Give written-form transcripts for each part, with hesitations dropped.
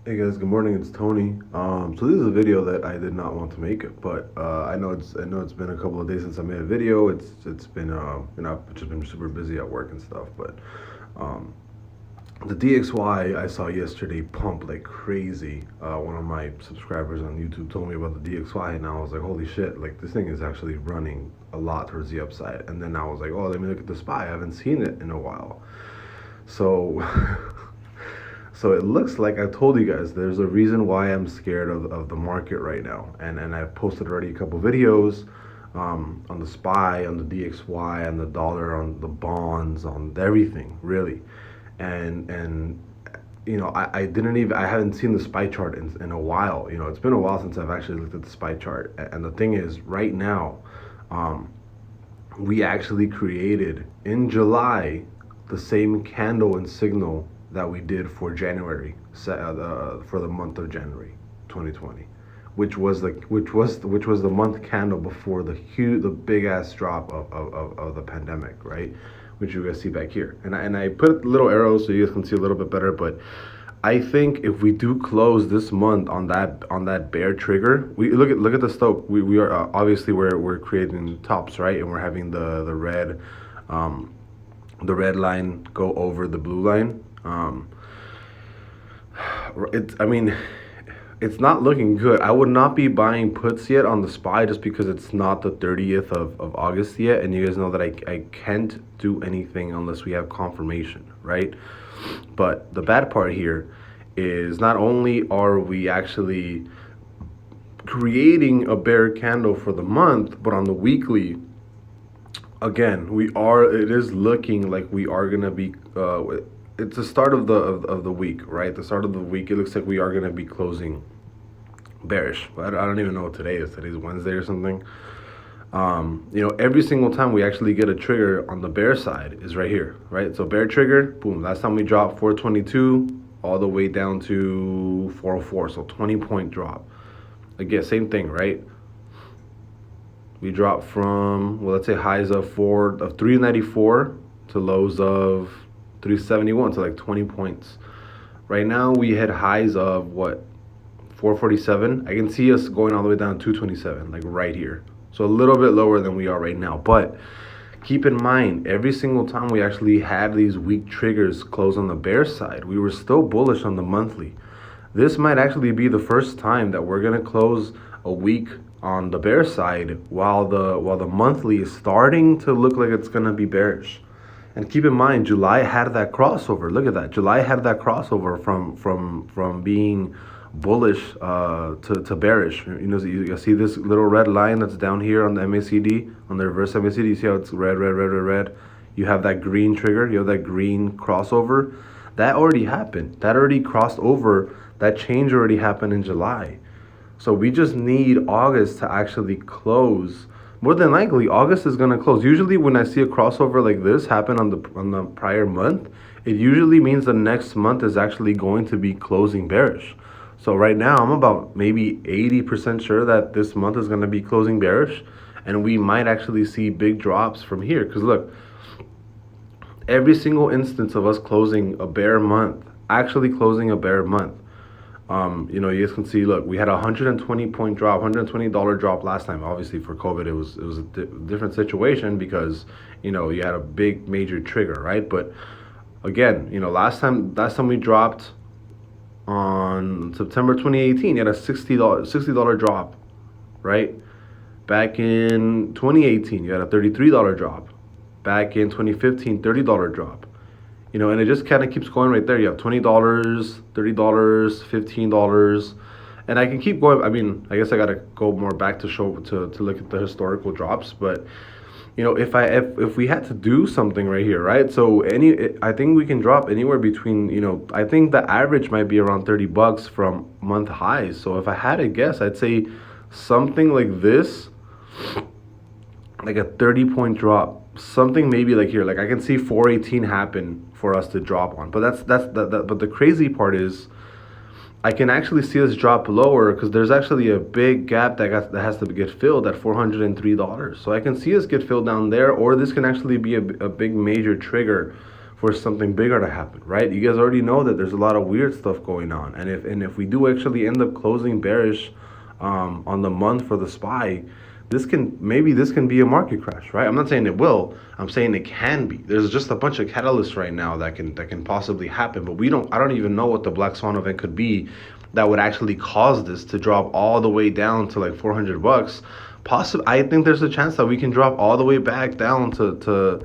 Hey guys, good morning. It's Tony. So this is a video that I did not want to make, but I know it's been a couple of days since I made a video. It's been I've just been super busy at work and stuff. But um, the DXY I saw yesterday pump like crazy. One of my subscribers on YouTube told me about the DXY, and I was like, holy shit! Like this thing is actually running a lot towards the upside. And then I was like, oh, let me look at the SPY. I haven't seen it in a while. So So it looks like I told you guys there's a reason why I'm scared of the market right now. And I've posted already a couple videos on the SPY, on the DXY, on the dollar, on the bonds, on everything, really. And I didn't even, I haven't seen the SPY chart in a while. It's been a while since I've actually looked at the SPY chart. And the thing is, right now, um, we actually created in July the same candle and signal that we did for January, for the month of January 2020, which was the month candle before the big ass drop of the pandemic, right? Which you guys see back here, and I put little arrows so you guys can see a little bit better. But I think if we do close this month on that bear trigger, we look at the stoke. We are obviously we're creating tops, right, and we're having um, the red line go over the blue line. I mean, it's not looking good. I would not be buying puts yet on the SPY just because it's not the 30th of August yet, and you guys know that I can't do anything unless we have confirmation, right? But the bad part here is not only are we actually creating a bear candle for the month, but on the weekly, again, it is looking like we are gonna be it's the start of the week, right? The start of the week, it looks like we are gonna be closing bearish. I don't even know what today is. Today's Wednesday or something. Every single time we actually get a trigger on the bear side is right here, right? So bear trigger, boom. Last time we dropped 422 all the way down to 404, so 20-point drop. Again, same thing, right? We dropped from, well, let's say highs of 394 to lows of 371, so like 20 points. Right now we had highs of what, 447. I can see us going all the way down to 227, like right here. So a little bit lower than we are right now. But keep in mind, every single time we actually had these weak triggers close on the bear side, we were still bullish on the monthly. This might actually be the first time that we're gonna close a week on the bear side while the monthly is starting to look like it's gonna be bearish. And keep in mind, July had that crossover. Look at that. July had that crossover from being bullish to bearish. You see this little red line that's down here on the MACD, on the reverse MACD. You see how it's red, red, red, red, red. You have that green trigger. You have that green crossover. That already happened. That already crossed over. That change already happened in July. So we just need August to actually close. More than likely, August is gonna close. Usually, when I see a crossover like this happen on the prior month, it usually means the next month is actually going to be closing bearish. So right now, I'm about maybe 80% sure that this month is gonna be closing bearish, and we might actually see big drops from here. Because look, every single instance of us closing a bear month, actually closing a bear month, you guys can see. Look, we had a 120-point drop, $120 drop last time. Obviously, for COVID, it was a different situation because you had a big major trigger, right? But again, last time we dropped on September 2018, you had a $60 drop, right? Back in 2018, you had a $33 drop. Back in 2015, $30 drop. And it just kind of keeps going right there. You have $20, $30, $15, and I can keep going. I mean, I guess I gotta go more back to look at the historical drops. But if we had to do something right here, right? So I think we can drop anywhere between, I think the average might be around $30 from month highs. So if I had to guess, I'd say something like this, like a 30-point drop, something maybe like here. Like I can see 418 happen for us to drop on. But but the crazy part is I can actually see us drop lower because there's actually a big gap that has to get filled at $403. So I can see us get filled down there, or this can actually be a big major trigger for something bigger to happen, right? You guys already know that there's a lot of weird stuff going on, and if we do actually end up closing bearish on the month for the SPY, this can be a market crash, right? I'm not saying it will. I'm saying it can be. There's just a bunch of catalysts right now that can possibly happen, but I don't even know what the black swan event could be that would actually cause this to drop all the way down to like $400. I think there's a chance that we can drop all the way back down to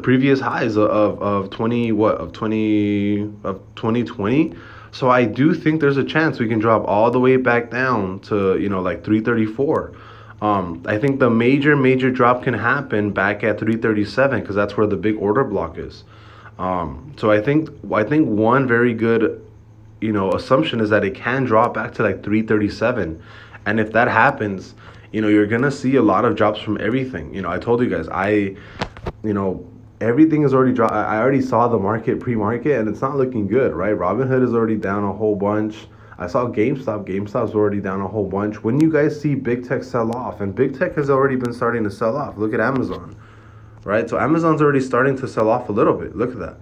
previous highs of 2020. So I do think there's a chance we can drop all the way back down to, like 334. I think the major drop can happen back at 337 because that's where the big order block is. So I think one very good assumption is that it can drop back to like 337, and if that happens, you're gonna see a lot of drops from everything. I told you guys, everything is already dropped. I already saw the market pre-market, and it's not looking good, right? Robinhood is already down a whole bunch. I saw GameStop's already down a whole bunch. When you guys see big tech sell off, and big tech has already been starting to sell off. Look at Amazon, right? So Amazon's already starting to sell off a little bit. Look at that.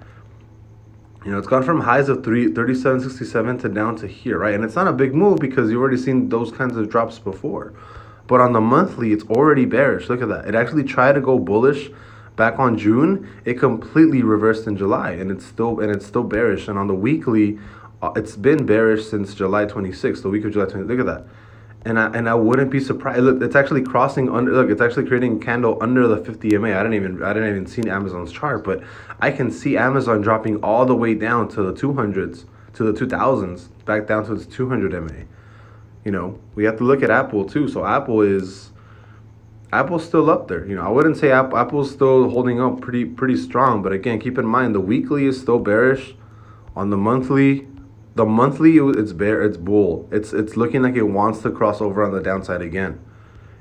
It's gone from highs of 37.67 to down to here, right? And it's not a big move because you've already seen those kinds of drops before. But on the monthly, it's already bearish. Look at that. It actually tried to go bullish back on June. It completely reversed in July, and it's still bearish. And on the weekly, it's been bearish since July 26th, the week of July 26th. Look at that. And I wouldn't be surprised. Look, it's actually crossing under. Look, it's actually creating a candle under the 50 MA. I didn't even see Amazon's chart, but I can see Amazon dropping all the way down to the 200s, to the 2000s, back down to its 200 MA. We have to look at Apple too. So Apple's still up there. I wouldn't say Apple's still holding up pretty strong, but again, keep in mind the weekly is still bearish. On the monthly. It's bull. It's looking like it wants to cross over on the downside again.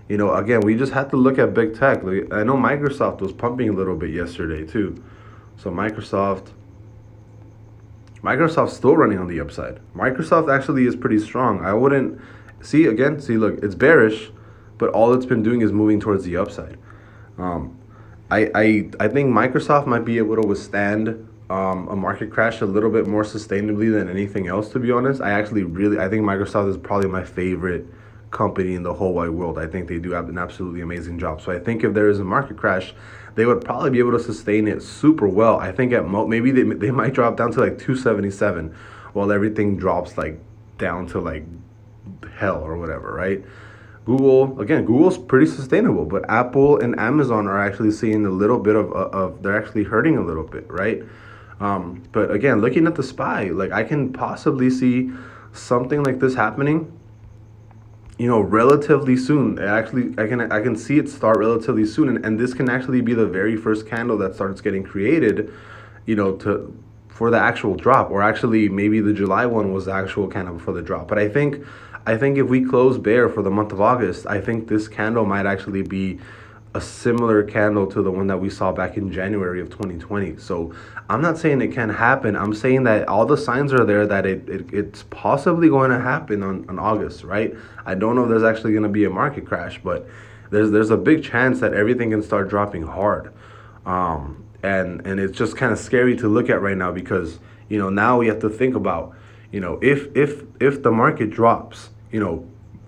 Again, we just had to look at big tech. I know Microsoft was pumping a little bit yesterday too. So Microsoft's still running on the upside. Microsoft actually is pretty strong. I wouldn't look, it's bearish, but all it's been doing is moving towards the upside. I think Microsoft might be able to withstand a market crash a little bit more sustainably than anything else, to be honest. I think Microsoft is probably my favorite company in the whole wide world. I think they do have an absolutely amazing job. So I think if there is a market crash, they would probably be able to sustain it super well. I think maybe they might drop down to like 277 while everything drops like down to like hell or whatever, right? Google's pretty sustainable, but Apple and Amazon are actually seeing a little bit of they're actually hurting a little bit, right? But again, looking at the SPY, like I can possibly see something like this happening, relatively soon. I can see it start relatively soon, and this can actually be the very first candle that starts getting created, for the actual drop, or actually maybe the July one was the actual candle for the drop. But I think if we close bear for the month of August, I think this candle might actually be a similar candle to the one that we saw back in January of 2020. So I'm not saying it can happen. I'm saying that all the signs are there that it's possibly going to happen on August, right? I don't know if there's actually going to be a market crash, but there's a big chance that everything can start dropping hard. And it's just kind of scary to look at right now because, now we have to think about, if the market drops,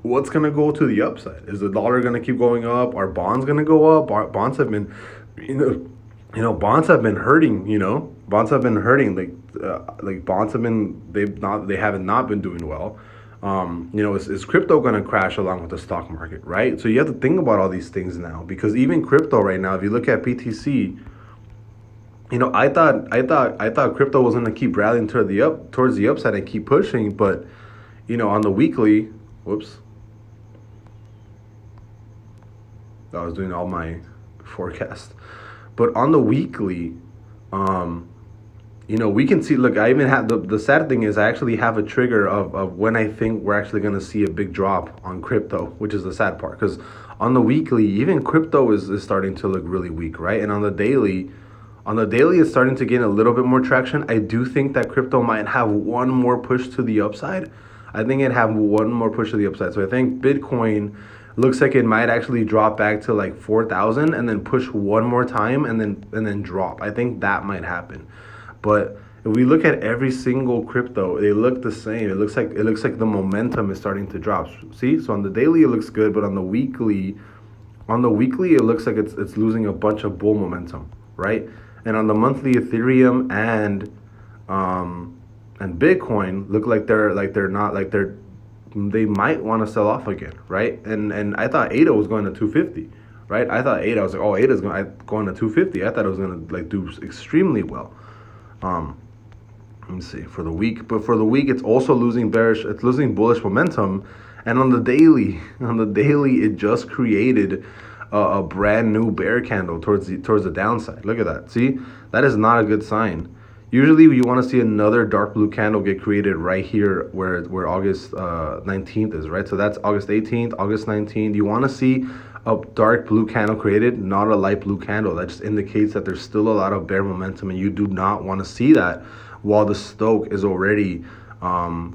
what's going to go to the upside? Is the dollar going to keep going up? Are bonds going to go up? Bonds have been, bonds have been hurting. Bonds have been hurting. Like bonds have been they have not been doing well. Is crypto going to crash along with the stock market, right? So you have to think about all these things now because even crypto right now, if you look at BTC, I thought crypto was going to keep rallying towards the upside and keep pushing, but on the weekly, whoops. I was doing all my forecast, but on the weekly, we can see, look, I even have the sad thing is I actually have a trigger of when I think we're actually going to see a big drop on crypto, which is the sad part, because on the weekly, even crypto is starting to look really weak, right? And on the daily, it's starting to gain a little bit more traction. I do think that crypto might have one more push to the upside. I think it have one more push to the upside. So I think Bitcoin Looks like it might actually drop back to like 4,000 and then push one more time and then drop. I think that might happen. But if we look at every single crypto, they look the same. It looks like the momentum is starting to drop. See? So on the daily it looks good, but on the weekly it looks like it's losing a bunch of bull momentum, right? And on the monthly, Ethereum and Bitcoin look like they're not like they might want to sell off again, right? And I thought ADA was going to 250, right? I thought ADA, I was like, oh, ADA's going to 250. I thought it was going to like do extremely well. Um, Let me see for the week, but for the week it's also losing bearish. It's losing bullish momentum, and on the daily, it just created a brand new bear candle towards the downside. Look at that. See, that is not a good sign. Usually, you want to see another dark blue candle get created right here where August 19th is, right? So that's August 18th, August 19th. You want to see a dark blue candle created, not a light blue candle. That just indicates that there's still a lot of bear momentum, and you do not want to see that while the stoke is already while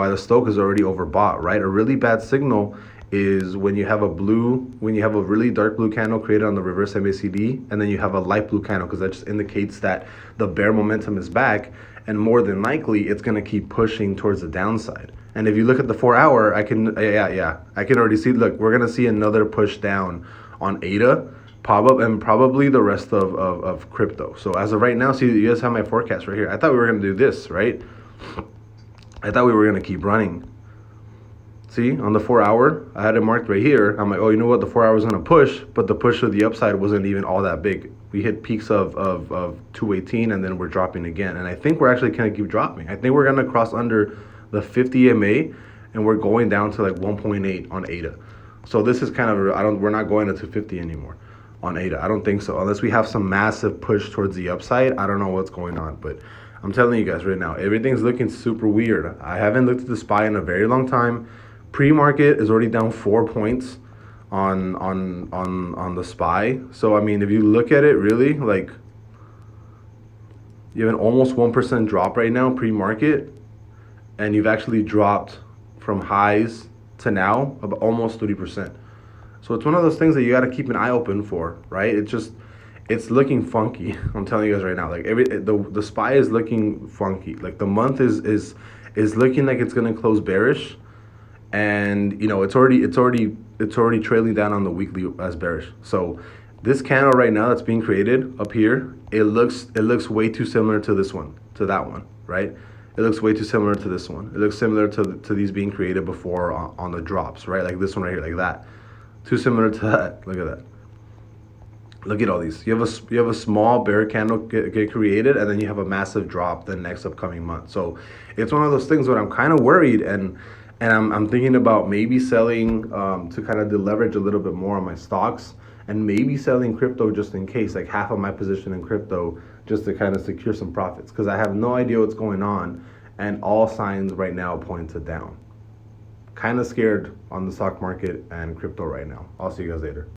the stoke is already overbought, right? A really bad signal is when you have a really dark blue candle created on the reverse MACD, and then you have a light blue candle, because that just indicates that the bear momentum is back, and more than likely it's going to keep pushing towards the downside. And if you look at the 4 hour, I can already see, look, we're going to see another push down on ADA, pop up, and probably the rest of crypto. So as of right now, see, you guys have my forecast right here. I thought we were going to do this, right? I thought we were going to keep running. See, on the 4 hour, I had it marked right here. I'm like, oh, you know what? The 4 hour is going to push, but the push to the upside wasn't even all that big. We hit peaks of 218, and then we're dropping again. And I think we're actually going to keep dropping. I think we're going to cross under the 50 MA, and we're going down to like 1.8 on ADA. So this is kind of, we're not going to 250 anymore on ADA. I don't think so. Unless we have some massive push towards the upside. I don't know what's going on, but I'm telling you guys right now, everything's looking super weird. I haven't looked at the SPY in a very long time. Pre-market is already down 4 points on the SPY. So I mean, if you look at it really, like, you have an almost 1% drop right now pre-market, and you've actually dropped from highs to now about almost 30%. So it's one of those things that you got to keep an eye open for, right? It's looking funky. I'm telling you guys right now, like the SPY is looking funky. Like the month is looking like it's gonna close bearish, and you know it's already trailing down on the weekly as bearish. So this candle right now that's being created up here, it looks way too similar to that one, right? It looks way too similar to this one. It looks similar to these being created before on the drops, right? Like this one right here, like that. Too similar to that. Look at that. Look at all these. You have a small bear candle get created, and then you have a massive drop the next upcoming month. So it's one of those things where I'm kind of worried, and I'm thinking about maybe selling to kind of deleverage a little bit more on my stocks, and maybe selling crypto just in case, like half of my position in crypto, just to kind of secure some profits, because I have no idea what's going on, and all signs right now point to down. Kind of scared on the stock market and crypto right now. I'll see you guys later.